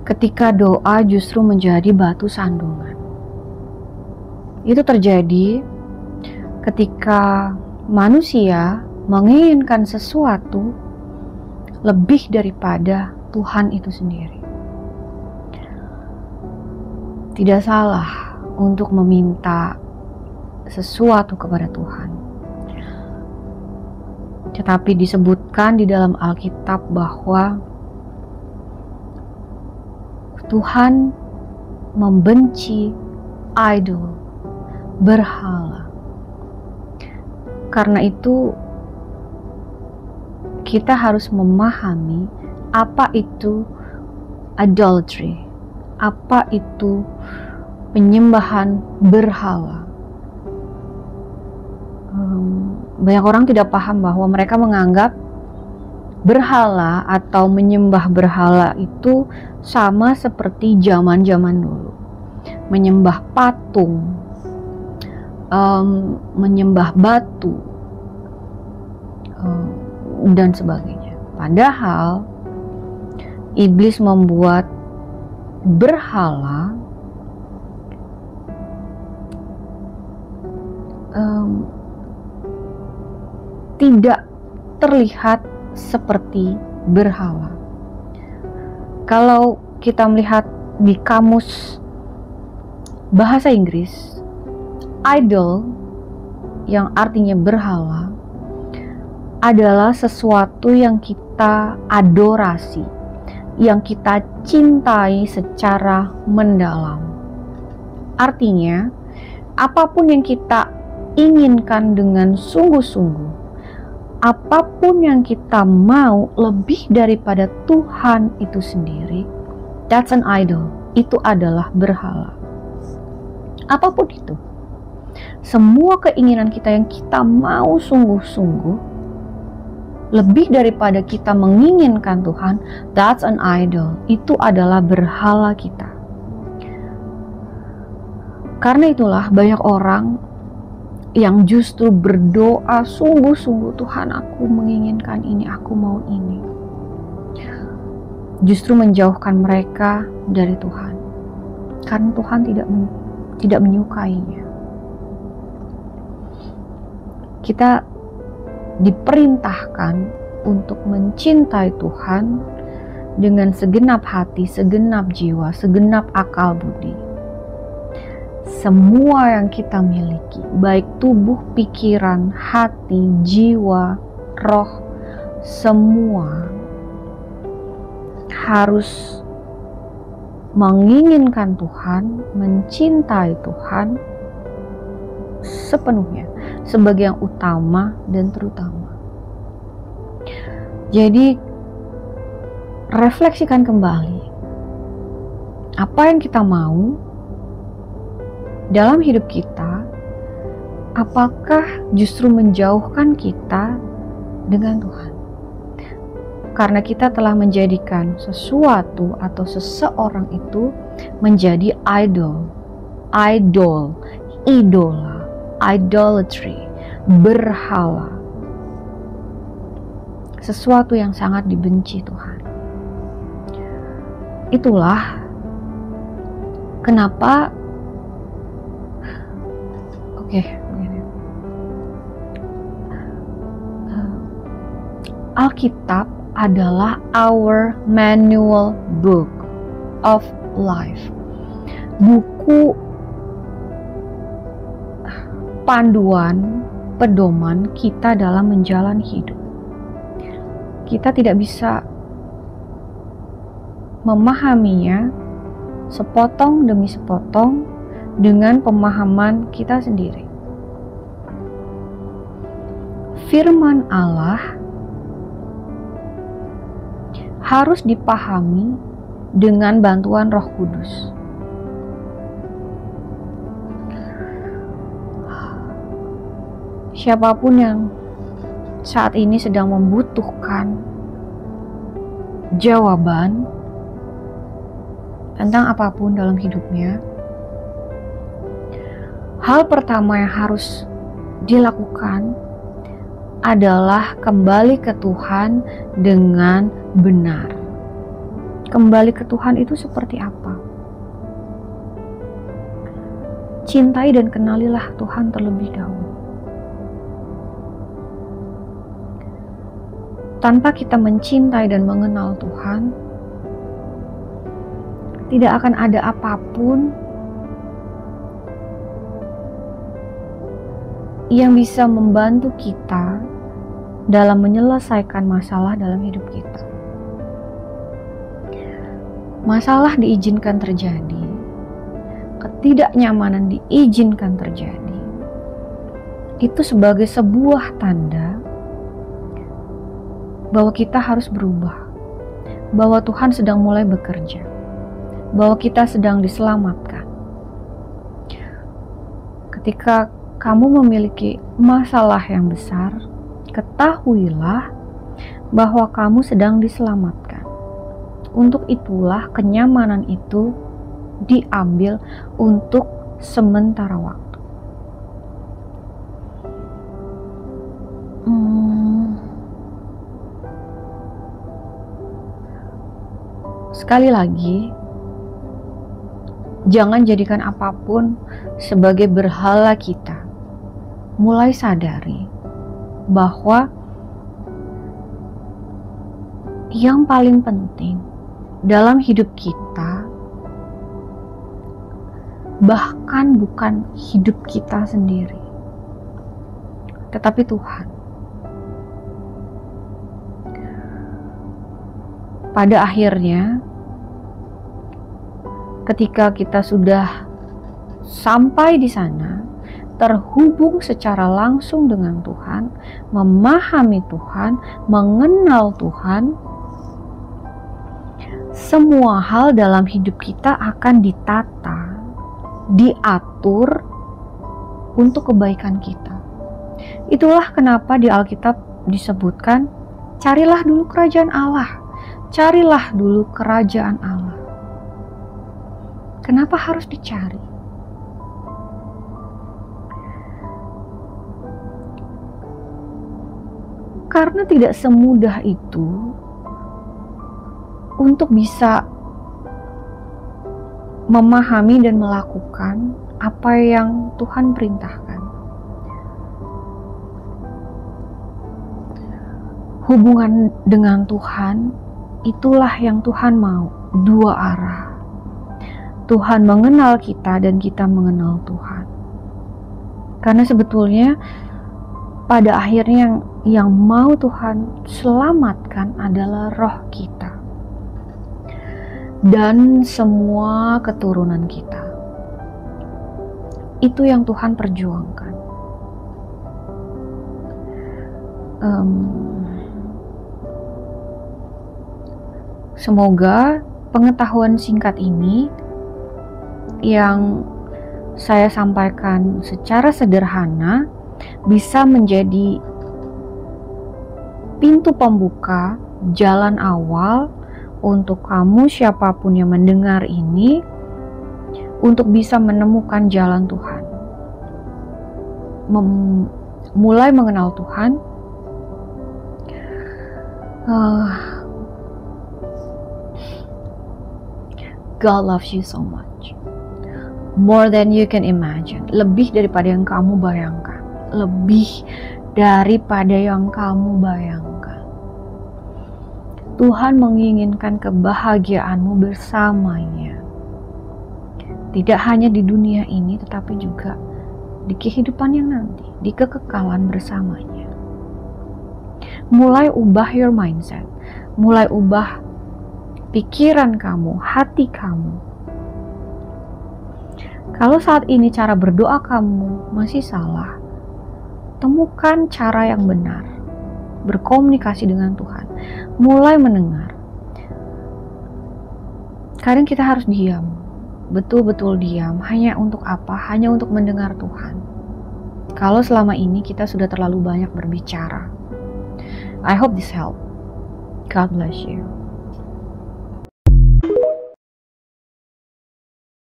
ketika doa justru menjadi batu sandungan. Itu terjadi ketika manusia menginginkan sesuatu lebih daripada Tuhan itu sendiri. Tidak salah untuk meminta sesuatu kepada Tuhan. Tetapi disebutkan di dalam Alkitab bahwa Tuhan membenci idol, berhala. Karena itu kita harus memahami apa itu idolatry, apa itu penyembahan berhala. Banyak orang tidak paham bahwa mereka menganggap berhala atau menyembah berhala itu sama seperti zaman-zaman dulu. Menyembah patung, menyembah batu, dan sebagainya. Padahal iblis membuat berhala tidak terlihat seperti berhala. Kalau kita melihat di kamus bahasa Inggris, idol yang artinya berhala adalah sesuatu yang kita adorasi, yang kita cintai secara mendalam. Artinya, apapun yang kita inginkan dengan sungguh-sungguh, apapun yang kita mau lebih daripada Tuhan itu sendiri, that's an idol. Itu adalah berhala. Apapun itu, semua keinginan kita yang kita mau sungguh-sungguh lebih daripada kita menginginkan Tuhan, that's an idol. Itu adalah berhala kita. Karena itulah banyak orang yang justru berdoa sungguh-sungguh, Tuhan aku menginginkan ini, aku mau ini. Justru menjauhkan mereka dari Tuhan. Karena Tuhan tidak menyukainya. Kita diperintahkan untuk mencintai Tuhan dengan segenap hati, segenap jiwa, segenap akal budi. Semua yang kita miliki, baik tubuh, pikiran, hati, jiwa, roh, semua harus menginginkan Tuhan, mencintai Tuhan sepenuhnya, sebagai yang utama dan terutama. Jadi refleksikan kembali apa yang kita mau dalam hidup kita. Apakah justru menjauhkan kita dengan Tuhan? Karena kita telah menjadikan sesuatu atau seseorang itu menjadi idola, idolatry, berhala, sesuatu yang sangat dibenci Tuhan. Itulah kenapa Alkitab adalah our manual book of life, buku panduan, pedoman kita dalam menjalani hidup. Kita tidak bisa memahaminya sepotong demi sepotong dengan pemahaman kita sendiri. Firman Allah harus dipahami dengan bantuan Roh Kudus. Siapapun yang saat ini sedang membutuhkan jawaban tentang apapun dalam hidupnya, hal pertama yang harus dilakukan adalah kembali ke Tuhan dengan benar. Kembali ke Tuhan itu seperti apa? Cintai dan kenalilah Tuhan terlebih dahulu. Tanpa kita mencintai dan mengenal Tuhan, tidak akan ada apapun yang bisa membantu kita dalam menyelesaikan masalah dalam hidup kita. Masalah diizinkan terjadi, ketidaknyamanan diizinkan terjadi. Itu sebagai sebuah tanda bahwa kita harus berubah, bahwa Tuhan sedang mulai bekerja, bahwa kita sedang diselamatkan. Ketika kamu memiliki masalah yang besar, ketahuilah bahwa kamu sedang diselamatkan. Untuk itulah kenyamanan itu diambil untuk sementara waktu. Sekali lagi, jangan jadikan apapun sebagai berhala kita. Mulai sadari bahwa yang paling penting dalam hidup kita, bahkan bukan hidup kita sendiri, tetapi Tuhan. Pada akhirnya, ketika kita sudah sampai di sana, terhubung secara langsung dengan Tuhan, memahami Tuhan, mengenal Tuhan, semua hal dalam hidup kita akan ditata, diatur untuk kebaikan kita. Itulah kenapa di Alkitab disebutkan, carilah dulu kerajaan Allah, carilah dulu kerajaan Allah. Kenapa harus dicari? Karena tidak semudah itu untuk bisa memahami dan melakukan apa yang Tuhan perintahkan. Hubungan dengan Tuhan, itulah yang Tuhan mau, dua arah. Tuhan mengenal kita dan kita mengenal Tuhan. Karena sebetulnya pada akhirnya yang mau Tuhan selamatkan adalah roh kita dan semua keturunan kita. Itu yang Tuhan perjuangkan. Semoga pengetahuan singkat ini yang saya sampaikan secara sederhana bisa menjadi pintu pembuka, jalan awal untuk kamu siapapun yang mendengar ini untuk bisa menemukan jalan Tuhan, mulai mengenal Tuhan. God loves you so much, more than you can imagine, lebih daripada yang kamu bayangkan. Lebih daripada yang kamu bayangkan. Tuhan menginginkan kebahagiaanmu bersamanya. Tidak hanya di dunia ini, tetapi juga di kehidupan yang nanti, di kekekalan bersamanya. Mulai ubah your mindset, mulai ubah pikiran kamu, hati kamu. Kalau saat ini cara berdoa kamu masih salah, temukan cara yang benar, berkomunikasi dengan Tuhan, mulai mendengar. Kadang kita harus diam, betul-betul diam. Hanya untuk apa? Hanya untuk mendengar Tuhan. Kalau selama ini kita sudah terlalu banyak berbicara. I hope this helped. God bless you.